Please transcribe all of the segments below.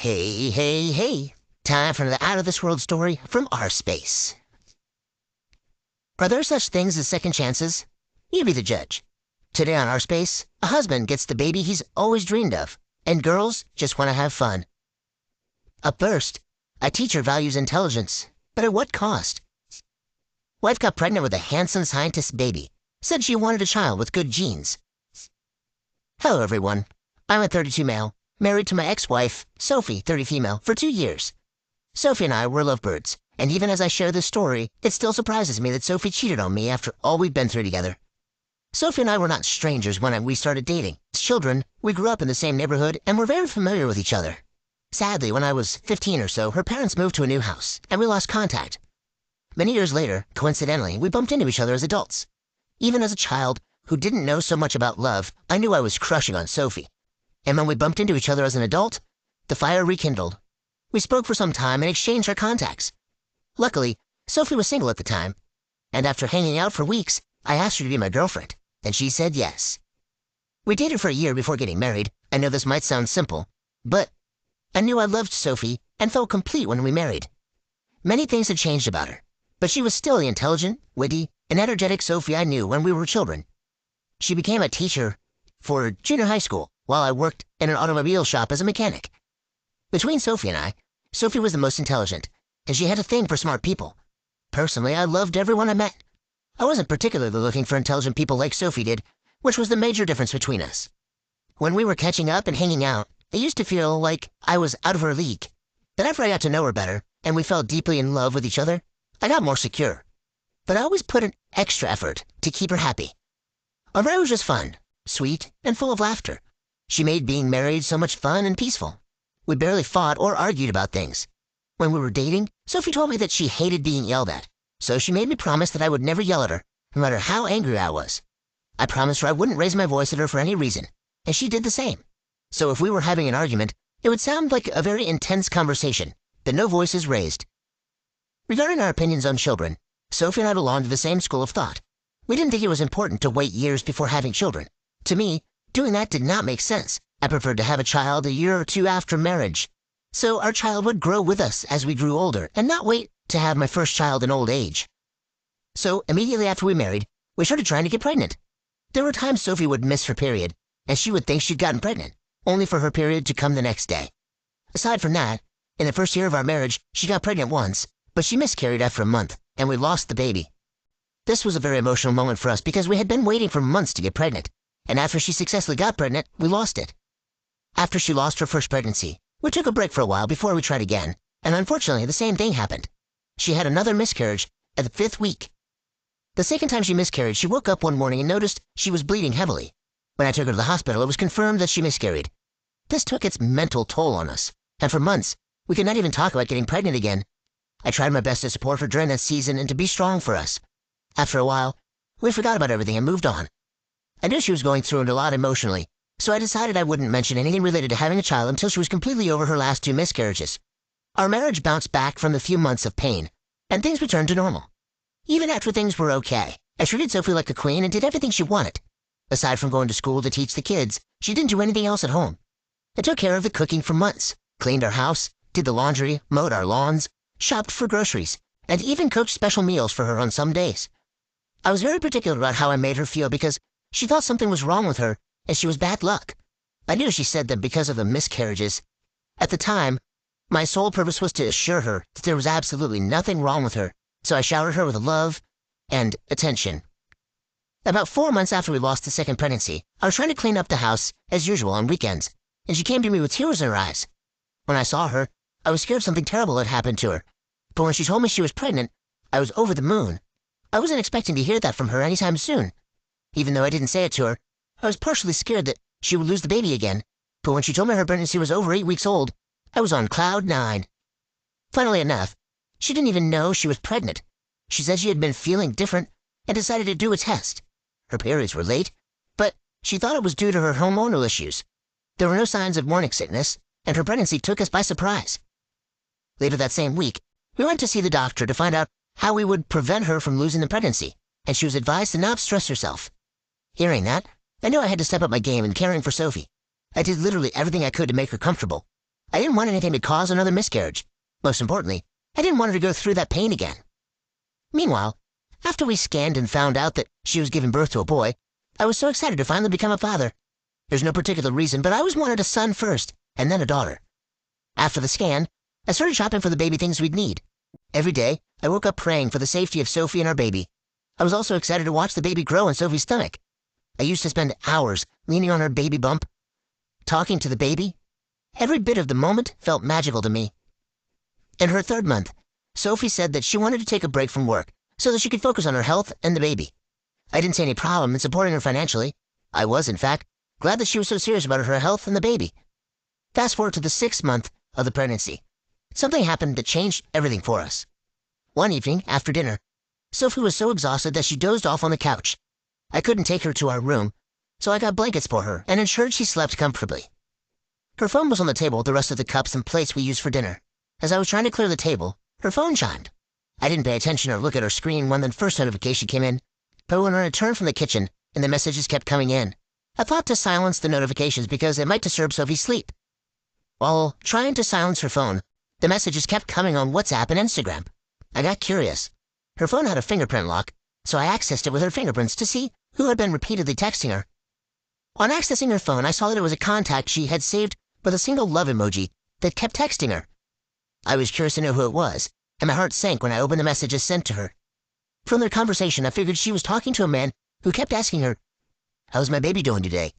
Hey, hey, hey. Time for the out of this world story from our space. Are there such things as second chances? You be the judge. Today on our space, a husband gets the baby he's always dreamed of, and girls just want to have fun. Up first, a teacher values intelligence, but at what cost? Wife got pregnant with a handsome scientist baby, said she wanted a child with good genes. Hello everyone, I'm a 32 male, married to my ex-wife, Sophie, 30 female, for 2 years. Sophie and I were lovebirds, and even as I share this story, it still surprises me that Sophie cheated on me after all we've been through together. Sophie and I were not strangers when we started dating. As children, we grew up in the same neighborhood and were very familiar with each other. Sadly, when I was 15 or so, her parents moved to a new house, and we lost contact. Many years later, coincidentally, we bumped into each other as adults. Even as a child who didn't know so much about love, I knew I was crushing on Sophie. And when we bumped into each other as an adult, the fire rekindled. We spoke for some time and exchanged our contacts. Luckily, Sophie was single at the time, and after hanging out for weeks, I asked her to be my girlfriend, and she said yes. We dated for a year before getting married. I know this might sound simple, but I knew I loved Sophie and felt complete when we married. Many things had changed about her, but she was still the intelligent, witty, and energetic Sophie I knew when we were children. She became a teacher for junior high school while I worked in an automobile shop as a mechanic. Between Sophie and I, Sophie was the most intelligent, and she had a thing for smart people. Personally, I loved everyone I met. I wasn't particularly looking for intelligent people like Sophie did, which was the major difference between us. When we were catching up and hanging out, it used to feel like I was out of her league. But after I got to know her better, and we fell deeply in love with each other, I got more secure. But I always put an extra effort to keep her happy. Our marriage was just fun, sweet, and full of laughter. She made being married so much fun and peaceful. We barely fought or argued about things. When we were dating, Sophie told me that she hated being yelled at, so she made me promise that I would never yell at her, no matter how angry I was. I promised her I wouldn't raise my voice at her for any reason, and she did the same. So if we were having an argument, it would sound like a very intense conversation, but no voices raised. Regarding our opinions on children, Sophie and I belonged to the same school of thought. We didn't think it was important to wait years before having children. To me, doing that did not make sense. I preferred to have a child a year or two after marriage, so our child would grow with us as we grew older and not wait to have my first child in old age. So immediately after we married, we started trying to get pregnant. There were times Sophie would miss her period, and she would think she'd gotten pregnant, only for her period to come the next day. Aside from that, in the first year of our marriage, she got pregnant once, but she miscarried after a month, and we lost the baby. This was a very emotional moment for us because we had been waiting for months to get pregnant, and after she successfully got pregnant, we lost it. After she lost her first pregnancy, we took a break for a while before we tried again, and unfortunately the same thing happened. She had another miscarriage at the 5th week. The second time she miscarried, she woke up one morning and noticed she was bleeding heavily. When I took her to the hospital, it was confirmed that she miscarried. This took its mental toll on us, and for months, we could not even talk about getting pregnant again. I tried my best to support her during that season and to be strong for us. After a while, we forgot about everything and moved on. I knew she was going through it a lot emotionally, so I decided I wouldn't mention anything related to having a child until she was completely over her last 2 miscarriages. Our marriage bounced back from the few months of pain, and things returned to normal. Even after things were okay, I treated Sophie like a queen and did everything she wanted. Aside from going to school to teach the kids, she didn't do anything else at home. I took care of the cooking for months, cleaned our house, did the laundry, mowed our lawns, shopped for groceries, and even cooked special meals for her on some days. I was very particular about how I made her feel because she thought something was wrong with her and she was bad luck. I knew she said that because of the miscarriages. At the time, my sole purpose was to assure her that there was absolutely nothing wrong with her, so I showered her with love and attention. About 4 months after we lost the second pregnancy, I was trying to clean up the house as usual on weekends, and she came to me with tears in her eyes. When I saw her, I was scared something terrible had happened to her, but when she told me she was pregnant, I was over the moon. I wasn't expecting to hear that from her anytime soon. Even though I didn't say it to her, I was partially scared that she would lose the baby again, but when she told me her pregnancy was over 8 weeks old, I was on cloud 9. Funnily enough, she didn't even know she was pregnant. She said she had been feeling different and decided to do a test. Her periods were late, but she thought it was due to her hormonal issues. There were no signs of morning sickness, and her pregnancy took us by surprise. Later that same week, we went to see the doctor to find out how we would prevent her from losing the pregnancy, and she was advised to not stress herself. Hearing that, I knew I had to step up my game in caring for Sophie. I did literally everything I could to make her comfortable. I didn't want anything to cause another miscarriage. Most importantly, I didn't want her to go through that pain again. Meanwhile, after we scanned and found out that she was giving birth to a boy, I was so excited to finally become a father. There's no particular reason, but I always wanted a son first, and then a daughter. After the scan, I started shopping for the baby things we'd need. Every day, I woke up praying for the safety of Sophie and our baby. I was also excited to watch the baby grow in Sophie's stomach. I used to spend hours leaning on her baby bump, talking to the baby. Every bit of the moment felt magical to me. In her 3rd month, Sophie said that she wanted to take a break from work so that she could focus on her health and the baby. I didn't see any problem in supporting her financially. I was, in fact, glad that she was so serious about her health and the baby. Fast forward to the 6th month of the pregnancy. Something happened that changed everything for us. One evening, after dinner, Sophie was so exhausted that she dozed off on the couch. I couldn't take her to our room, so I got blankets for her and ensured she slept comfortably. Her phone was on the table with the rest of the cups and plates we used for dinner. As I was trying to clear the table, her phone chimed. I didn't pay attention or look at her screen when the first notification came in, but when I returned from the kitchen and the messages kept coming in, I thought to silence the notifications because it might disturb Sophie's sleep. While trying to silence her phone, the messages kept coming on WhatsApp and Instagram. I got curious. Her phone had a fingerprint lock, so I accessed it with her fingerprints to see who had been repeatedly texting her. On accessing her phone, I saw that it was a contact she had saved with a single love emoji that kept texting her. I was curious to know who it was, and my heart sank when I opened the messages sent to her. From their conversation, I figured she was talking to a man who kept asking her, "How's my baby doing today?"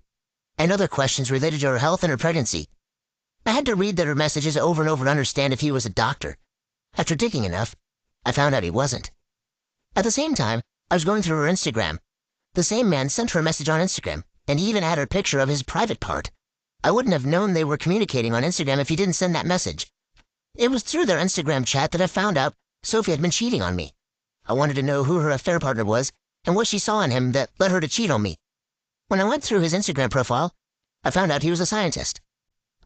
and other questions related to her health and her pregnancy. I had to read her messages over and over to understand if he was a doctor. After digging enough, I found out he wasn't. At the same time, I was going through her Instagram. The same man sent her a message on Instagram, and he even had a picture of his private part. I wouldn't have known they were communicating on Instagram if he didn't send that message. It was through their Instagram chat that I found out Sophie had been cheating on me. I wanted to know who her affair partner was and what she saw in him that led her to cheat on me. When I went through his Instagram profile, I found out he was a scientist.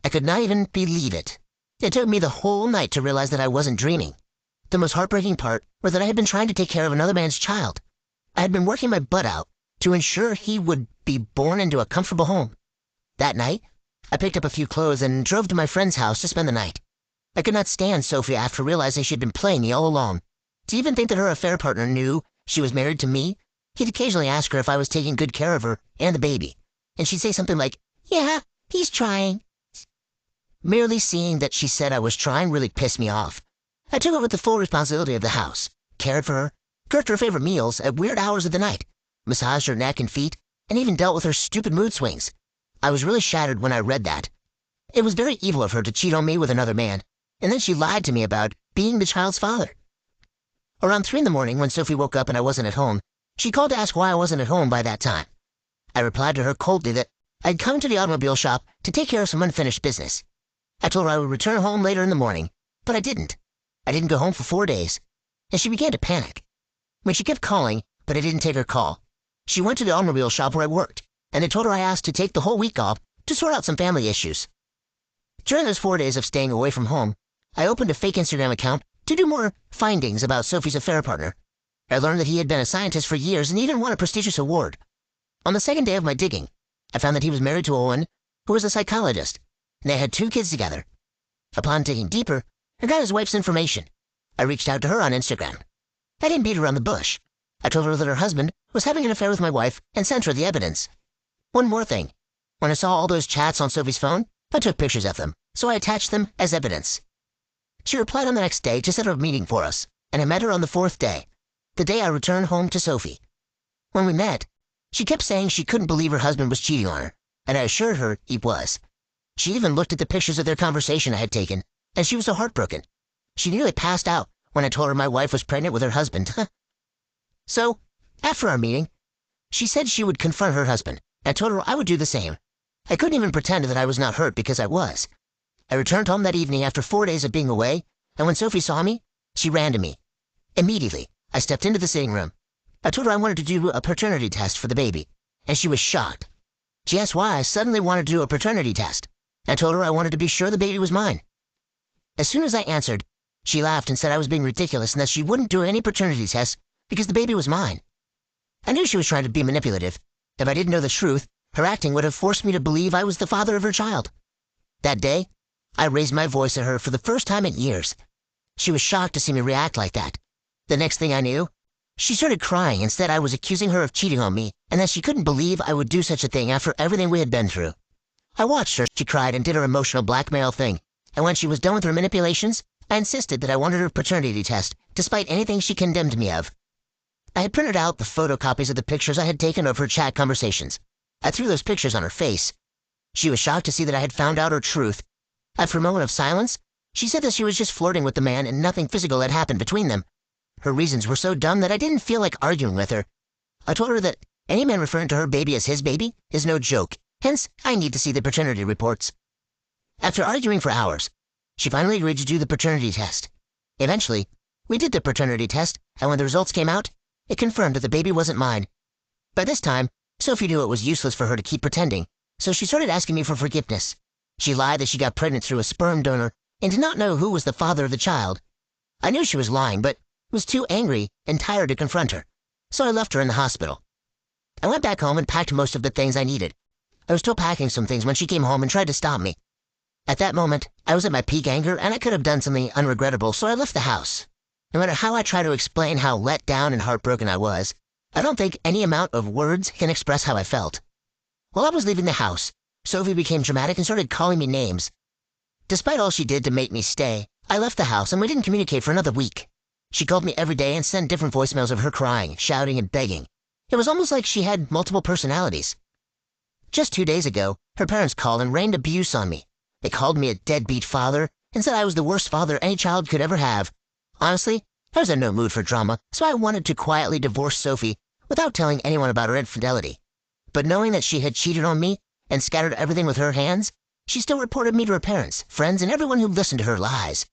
I could not even believe it. It took me the whole night to realize that I wasn't dreaming. The most heartbreaking part was that I had been trying to take care of another man's child. I had been working my butt out to ensure he would be born into a comfortable home. That night, I picked up a few clothes and drove to my friend's house to spend the night. I could not stand Sophie after realizing she'd been playing me all along. To even think that her affair partner knew she was married to me, he'd occasionally ask her if I was taking good care of her and the baby, and she'd say something like, "Yeah, he's trying." Merely seeing that she said I was trying really pissed me off. I took over the full responsibility of the house, cared for her, cooked her favorite meals at weird hours of the night, massaged her neck and feet, and even dealt with her stupid mood swings. I was really shattered when I read that. It was very evil of her to cheat on me with another man, and then she lied to me about being the child's father. Around 3 in the morning, when Sophie woke up and I wasn't at home, she called to ask why I wasn't at home by that time. I replied to her coldly that I'd come to the automobile shop to take care of some unfinished business. I told her I would return home later in the morning, but I didn't. I didn't go home for 4 days, and she began to panic. When she kept calling, but I didn't take her call, she went to the automobile shop where I worked, and I told her I asked to take the whole week off to sort out some family issues. During those 4 days of staying away from home, I opened a fake Instagram account to do more findings about Sophie's affair partner. I learned that he had been a scientist for years and even won a prestigious award. On the 2nd day of my digging, I found that he was married to a woman who was a psychologist, and they had 2 kids together. Upon digging deeper, I got his wife's information. I reached out to her on Instagram. I didn't beat around the bush. I told her that her husband was having an affair with my wife and sent her the evidence. One more thing. When I saw all those chats on Sophie's phone, I took pictures of them, so I attached them as evidence. She replied on the next day to set up a meeting for us, and I met her on the 4th day, the day I returned home to Sophie. When we met, she kept saying she couldn't believe her husband was cheating on her, and I assured her he was. She even looked at the pictures of their conversation I had taken, and she was so heartbroken. She nearly passed out when I told her my wife was pregnant with her husband. So, after our meeting, she said she would confront her husband, and I told her I would do the same. I couldn't even pretend that I was not hurt because I was. I returned home that evening after 4 days of being away, and when Sophie saw me, she ran to me. Immediately, I stepped into the sitting room. I told her I wanted to do a paternity test for the baby, and she was shocked. She asked why I suddenly wanted to do a paternity test. I told her I wanted to be sure the baby was mine. As soon as I answered, she laughed and said I was being ridiculous and that she wouldn't do any paternity tests because the baby was mine. I knew she was trying to be manipulative. If I didn't know the truth, her acting would have forced me to believe I was the father of her child. That day, I raised my voice at her for the first time in years. She was shocked to see me react like that. The next thing I knew, she started crying and said I was accusing her of cheating on me and that she couldn't believe I would do such a thing after everything we had been through. I watched her. She cried and did her emotional blackmail thing, and when she was done with her manipulations, I insisted that I wanted her paternity test, despite anything she condemned me of. I had printed out the photocopies of the pictures I had taken of her chat conversations. I threw those pictures on her face. She was shocked to see that I had found out her truth. After a moment of silence, she said that she was just flirting with the man and nothing physical had happened between them. Her reasons were so dumb that I didn't feel like arguing with her. I told her that any man referring to her baby as his baby is no joke, hence I need to see the paternity reports. After arguing for hours, she finally agreed to do the paternity test. Eventually, we did the paternity test, and when the results came out, it confirmed that the baby wasn't mine. By this time, Sophie knew it was useless for her to keep pretending, so she started asking me for forgiveness. She lied that she got pregnant through a sperm donor and did not know who was the father of the child. I knew she was lying, but was too angry and tired to confront her, so I left her in the hospital. I went back home and packed most of the things I needed. I was still packing some things when she came home and tried to stop me. At that moment, I was at my peak anger and I could have done something unregrettable, so I left the house. No matter how I try to explain how let down and heartbroken I was, I don't think any amount of words can express how I felt. While I was leaving the house, Sophie became dramatic and started calling me names. Despite all she did to make me stay, I left the house and we didn't communicate for another week. She called me every day and sent different voicemails of her crying, shouting, and begging. It was almost like she had multiple personalities. Just 2 days ago, her parents called and rained abuse on me. They called me a deadbeat father and said I was the worst father any child could ever have. Honestly, I was in no mood for drama, so I wanted to quietly divorce Sophie without telling anyone about her infidelity. But knowing that she had cheated on me and scattered everything with her hands, she still reported me to her parents, friends, and everyone who listened to her lies.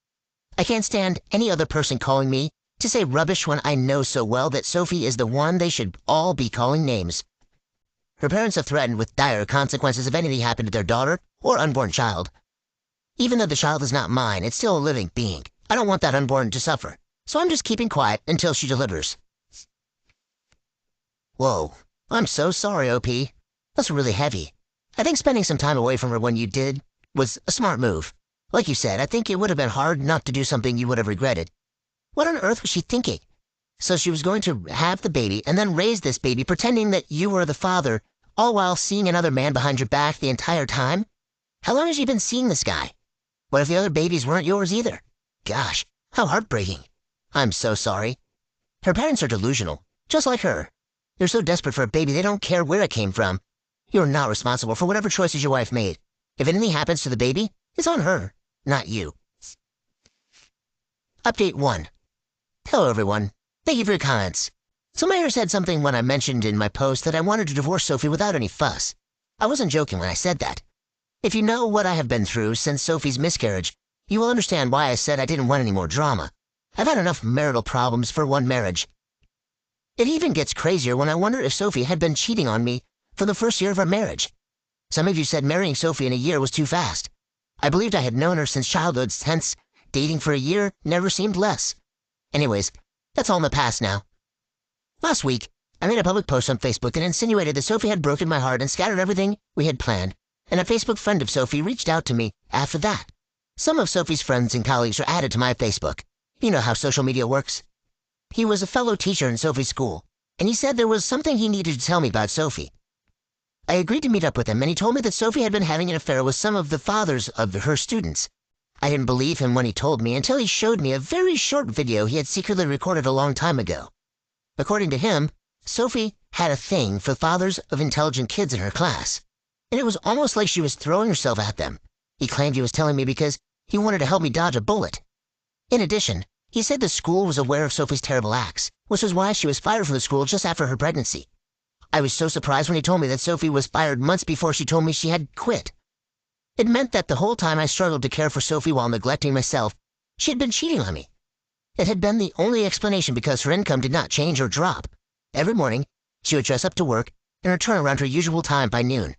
I can't stand any other person calling me to say rubbish when I know so well that Sophie is the one they should all be calling names. Her parents have threatened with dire consequences if anything happened to their daughter or unborn child. Even though the child is not mine, it's still a living being. I don't want that unborn to suffer, so I'm just keeping quiet until she delivers. Whoa, I'm so sorry, OP. That's really heavy. I think spending some time away from her when you did was a smart move. Like you said, I think it would have been hard not to do something you would have regretted. What on earth was she thinking? So she was going to have the baby and then raise this baby pretending that you were the father, all while seeing another man behind your back the entire time? How long has she been seeing this guy? What if the other babies weren't yours either? Gosh, how heartbreaking. I'm so sorry. Her parents are delusional, just like her. They're so desperate for a baby they don't care where it came from. You're not responsible for whatever choices your wife made. If anything happens to the baby, it's on her, not you. Update 1. Hello everyone. Thank you for your comments. So Mayor said something when I mentioned in my post that I wanted to divorce Sophie without any fuss. I wasn't joking when I said that. If you know what I have been through since Sophie's miscarriage, you will understand why I said I didn't want any more drama. I've had enough marital problems for one marriage. It even gets crazier when I wonder if Sophie had been cheating on me for the first year of our marriage. Some of you said marrying Sophie in a year was too fast. I believed I had known her since childhood, hence dating for a year never seemed less. Anyways, that's all in the past now. Last week, I made a public post on Facebook and insinuated that Sophie had broken my heart and scattered everything we had planned, and a Facebook friend of Sophie reached out to me after that. Some of Sophie's friends and colleagues are added to my Facebook. You know how social media works. He was a fellow teacher in Sophie's school, and he said there was something he needed to tell me about Sophie. I agreed to meet up with him, and he told me that Sophie had been having an affair with some of the fathers of her students. I didn't believe him when he told me until he showed me a very short video he had secretly recorded a long time ago. According to him, Sophie had a thing for fathers of intelligent kids in her class, and it was almost like she was throwing herself at them. He claimed he was telling me because he wanted to help me dodge a bullet. In addition, he said the school was aware of Sophie's terrible acts, which was why she was fired from the school just after her pregnancy. I was so surprised when he told me that Sophie was fired months before she told me she had quit. It meant that the whole time I struggled to care for Sophie while neglecting myself, she had been cheating on me. It had been the only explanation because her income did not change or drop. Every morning, she would dress up to work and return around her usual time by noon.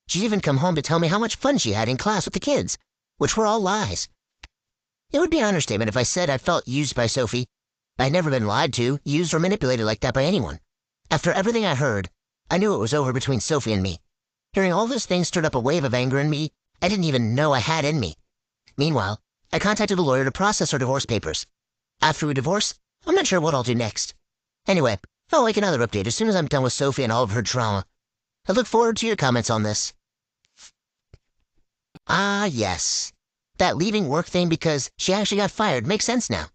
She'd even come home to tell me how much fun she had in class with the kids, which were all lies. It would be an understatement if I said I felt used by Sophie. I had never been lied to, used, or manipulated like that by anyone. After everything I heard, I knew it was over between Sophie and me. Hearing all those things stirred up a wave of anger in me I didn't even know I had in me. Meanwhile, I contacted a lawyer to process our divorce papers. After we divorce, I'm not sure what I'll do next. Anyway, I'll make another update as soon as I'm done with Sophie and all of her drama. I look forward to your comments on this. Ah, yes. That leaving work thing because she actually got fired makes sense now.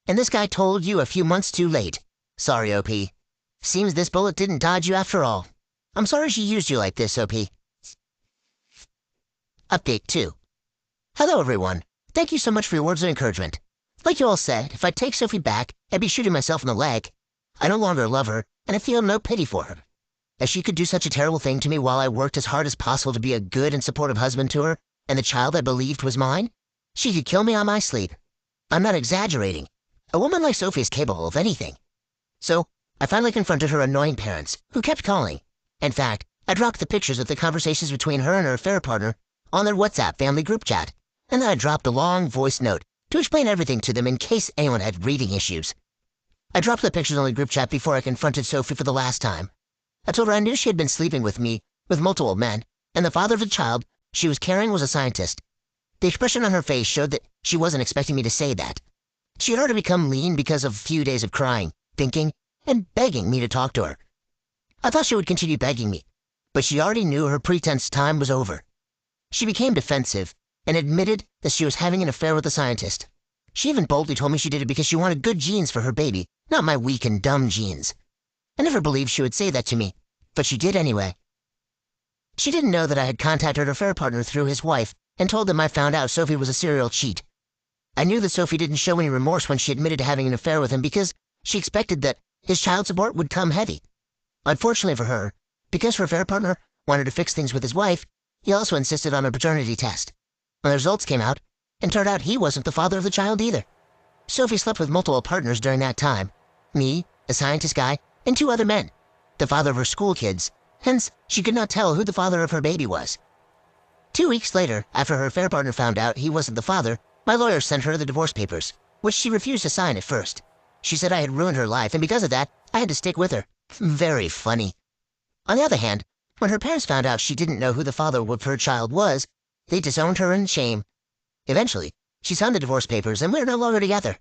And this guy told you a few months too late. Sorry, OP. Seems this bullet didn't dodge you after all. I'm sorry she used you like this, OP. Update 2. Hello, everyone. Thank you so much for your words of encouragement. Like you all said, if I take Sophie back, I'd be shooting myself in the leg. I no longer love her, and I feel no pity for her. As she could do such a terrible thing to me while I worked as hard as possible to be a good and supportive husband to her, and the child I believed was mine, she could kill me on my sleep. I'm not exaggerating. A woman like Sophie is capable of anything. So, I finally confronted her annoying parents, who kept calling. In fact, I dropped the pictures of the conversations between her and her affair partner on their WhatsApp family group chat, and then I dropped a long voice note to explain everything to them in case anyone had reading issues. I dropped the pictures on the group chat before I confronted Sophie for the last time. I told her I knew she had been sleeping with me, with multiple men, and the father of the child she was carrying was a scientist. The expression on her face showed that she wasn't expecting me to say that. She had already become lean because of a few days of crying, thinking, and begging me to talk to her. I thought she would continue begging me, but she already knew her pretense time was over. She became defensive and admitted that she was having an affair with the scientist. She even boldly told me she did it because she wanted good genes for her baby, not my weak and dumb genes. I never believed she would say that to me, but she did anyway. She didn't know that I had contacted her affair partner through his wife and told them I found out Sophie was a serial cheat. I knew that Sophie didn't show any remorse when she admitted to having an affair with him because she expected that his child support would come heavy. Unfortunately for her, because her affair partner wanted to fix things with his wife, he also insisted on a paternity test. When the results came out, it turned out he wasn't the father of the child either. Sophie slept with multiple partners during that time. Me, a scientist guy, and 2 other men, the father of her school kids. Hence, she could not tell who the father of her baby was. 2 weeks later, after her affair partner found out he wasn't the father, my lawyer sent her the divorce papers, which she refused to sign at first. She said I had ruined her life, and because of that, I had to stick with her. Very funny. On the other hand, when her parents found out she didn't know who the father of her child was, they disowned her in shame. Eventually, she signed the divorce papers, and we're no longer together.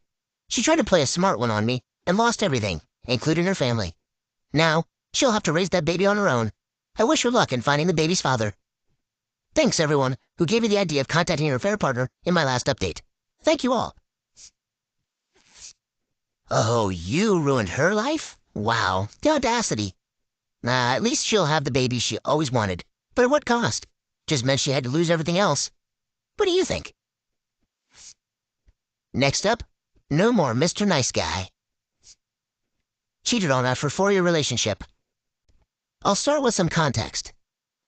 She tried to play a smart one on me, and lost everything, including her family. Now, she'll have to raise that baby on her own. I wish her luck in finding the baby's father. Thanks, everyone, who gave me the idea of contacting her affair partner in my last update. Thank you all. Oh, you ruined her life? Wow, the audacity. At least she'll have the baby she always wanted. But at what cost? Just meant she had to lose everything else. What do you think? Next up, no more Mr. Nice Guy. Cheated on after a 4-year relationship. I'll start with some context.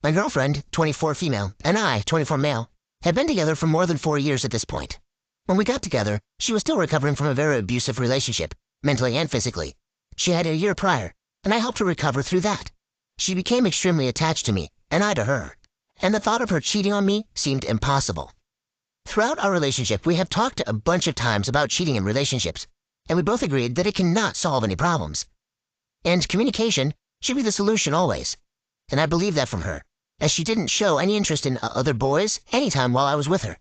My girlfriend, 24 female, and I, 24 male, had been together for more than 4 years at this point. When we got together, she was still recovering from a very abusive relationship, mentally and physically. She had a year prior, and I helped her recover through that. She became extremely attached to me, and I to her, and the thought of her cheating on me seemed impossible. Throughout our relationship, we have talked a bunch of times about cheating in relationships, and we both agreed that it cannot solve any problems. And communication should be the solution always. And I believe that from her, as she didn't show any interest in other boys anytime while I was with her.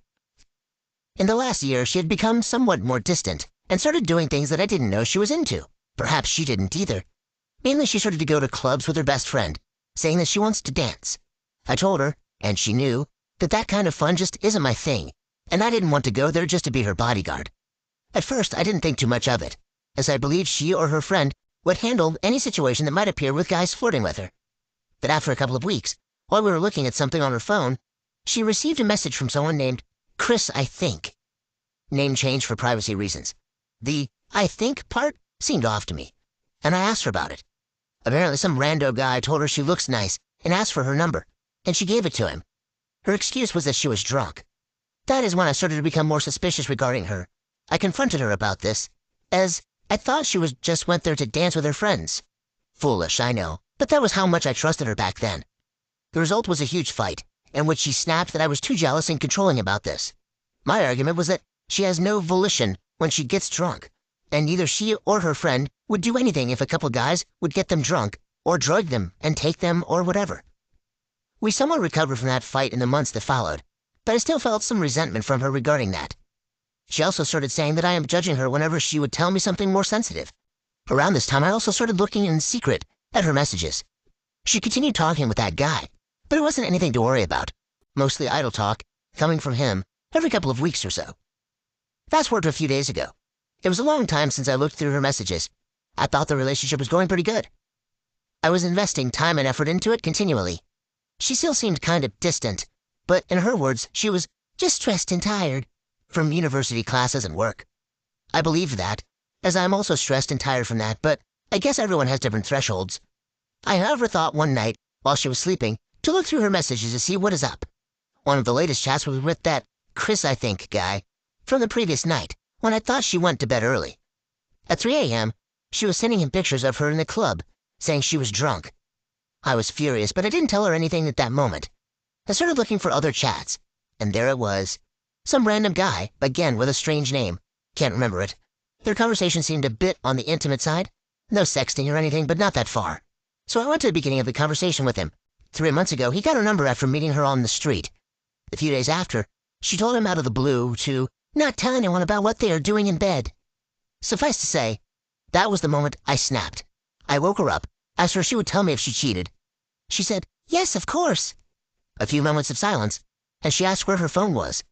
In the last year, she had become somewhat more distant, and started doing things that I didn't know she was into. Perhaps she didn't either. Mainly she started to go to clubs with her best friend, saying that she wants to dance. I told her, and she knew, that that kind of fun just isn't my thing, and I didn't want to go there just to be her bodyguard. At first, I didn't think too much of it, as I believed she or her friend would handle any situation that might appear with guys flirting with her. But after a couple of weeks, while we were looking at something on her phone, she received a message from someone named Chris, I think. Name changed for privacy reasons. The I think part seemed off to me, and I asked her about it. Apparently some rando guy told her she looks nice and asked for her number, and she gave it to him. Her excuse was that she was drunk. That is when I started to become more suspicious regarding her. I confronted her about this, as I thought she just went there to dance with her friends. Foolish, I know, but that was how much I trusted her back then. The result was a huge fight, in which she snapped that I was too jealous and controlling about this. My argument was that she has no volition when she gets drunk, and neither she or her friend would do anything if a couple guys would get them drunk, or drug them and take them or whatever. We somewhat recovered from that fight in the months that followed, but I still felt some resentment from her regarding that. She also started saying that I am judging her whenever she would tell me something more sensitive. Around this time, I also started looking in secret at her messages. She continued talking with that guy, but it wasn't anything to worry about. Mostly idle talk, coming from him, every couple of weeks or so. Fast forward to a few days ago. It was a long time since I looked through her messages. I thought the relationship was going pretty good. I was investing time and effort into it continually. She still seemed kind of distant, but in her words, she was just stressed and tired from university classes and work. I believed that, as I am also stressed and tired from that, but I guess everyone has different thresholds. I however thought one night, while she was sleeping, to look through her messages to see what is up. One of the latest chats was with that Chris, I think, guy, from the previous night, when I thought she went to bed early. At 3 a.m., she was sending him pictures of her in the club, saying she was drunk. I was furious, but I didn't tell her anything at that moment. I started looking for other chats, and there it was. Some random guy, again with a strange name. Can't remember it. Their conversation seemed a bit on the intimate side. No sexting or anything, but not that far. So I went to the beginning of the conversation with him. 3 months ago, he got her number after meeting her on the street. A few days after, she told him out of the blue to not tell anyone about what they are doing in bed. Suffice to say, that was the moment I snapped. I woke her up, asked her if she would tell me if she cheated. She said, "Yes, of course." A few moments of silence, and she asked where her phone was.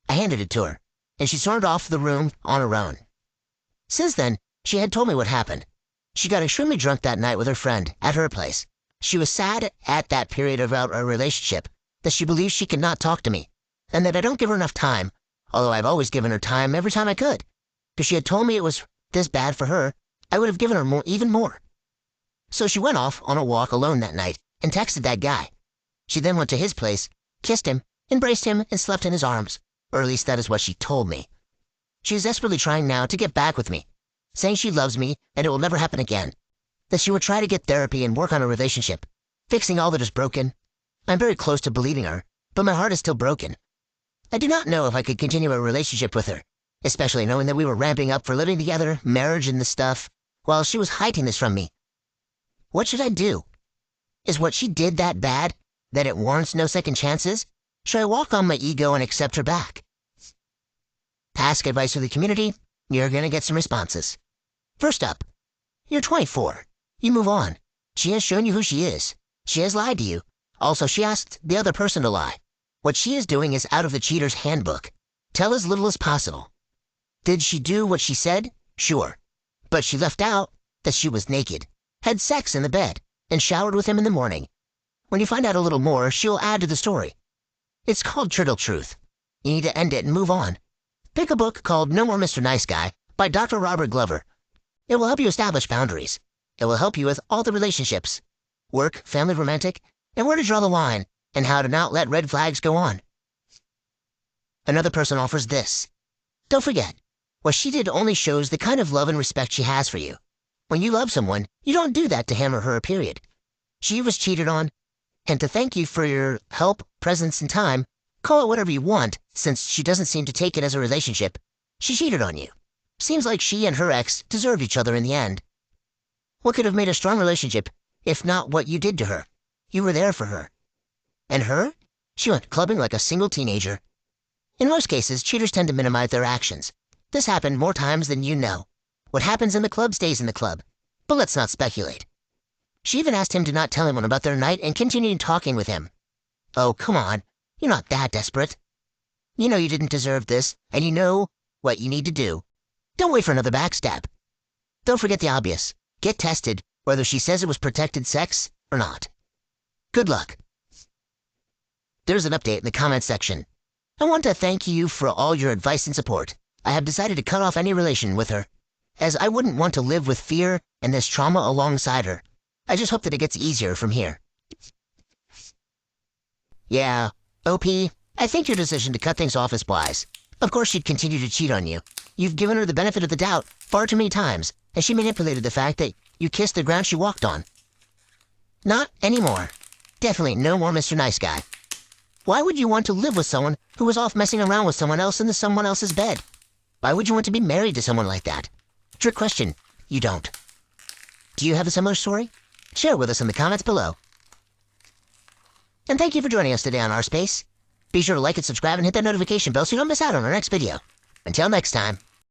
I handed it to her, and she stormed off the room on her own. Since then, she had told me what happened. She got extremely drunk that night with her friend at her place. She was sad at that period about our relationship, that she believes she cannot talk to me, and that I don't give her enough time, although I've always given her time every time I could. Because she had told me it was this bad for her, I would have given her more, even more. So she went off on a walk alone that night and texted that guy. She then went to his place, kissed him, embraced him, and slept in his arms, or at least that is what she told me. She is desperately trying now to get back with me, saying she loves me and it will never happen again, that she would try to get therapy and work on a relationship, fixing all that is broken. I'm very close to believing her, but my heart is still broken. I do not know if I could continue a relationship with her, especially knowing that we were ramping up for living together, marriage and the stuff, while she was hiding this from me. What should I do? Is what she did that bad, that it warrants no second chances? Should I walk on my ego and accept her back? Ask advice for the community, you're gonna get some responses. First up, you're 24. You move on. She has shown you who she is. She has lied to you. Also, she asked the other person to lie. What she is doing is out of the cheater's handbook. Tell as little as possible. Did she do what she said? Sure. But she left out that she was naked, had sex in the bed, and showered with him in the morning. When you find out a little more, she'll add to the story. It's called Turtle Truth. You need to end it and move on. Pick a book called No More Mr. Nice Guy by Dr. Robert Glover. It will help you establish boundaries. It will help you with all the relationships. Work, family, romantic, and where to draw the line, and how to not let red flags go on. Another person offers this. Don't forget, what she did only shows the kind of love and respect she has for you. When you love someone, you don't do that to him or her, period. She was cheated on, and to thank you for your help, presence, and time, call it whatever you want, since she doesn't seem to take it as a relationship. She cheated on you. Seems like she and her ex deserved each other in the end. What could have made a strong relationship, if not what you did to her? You were there for her. And her? She went clubbing like a single teenager. In most cases, cheaters tend to minimize their actions. This happened more times than you know. What happens in the club stays in the club. But let's not speculate. She even asked him to not tell anyone about their night and continued talking with him. Oh, come on. You're not that desperate. You know you didn't deserve this, and you know what you need to do. Don't wait for another backstab. Don't forget the obvious. Get tested, whether she says it was protected sex or not. Good luck. There's an update in the comments section. I want to thank you for all your advice and support. I have decided to cut off any relation with her, as I wouldn't want to live with fear and this trauma alongside her. I just hope that it gets easier from here. Yeah, OP, I think your decision to cut things off is wise. Of course she'd continue to cheat on you. You've given her the benefit of the doubt far too many times, and she manipulated the fact that you kissed the ground she walked on. Not anymore. Definitely no more Mr. Nice Guy. Why would you want to live with someone who was off messing around with someone else in someone else's bed? Why would you want to be married to someone like that? Trick question. You don't. Do you have a similar story? Share with us in the comments below. And thank you for joining us today on Our Space. Be sure to like and subscribe and hit that notification bell so you don't miss out on our next video. Until next time.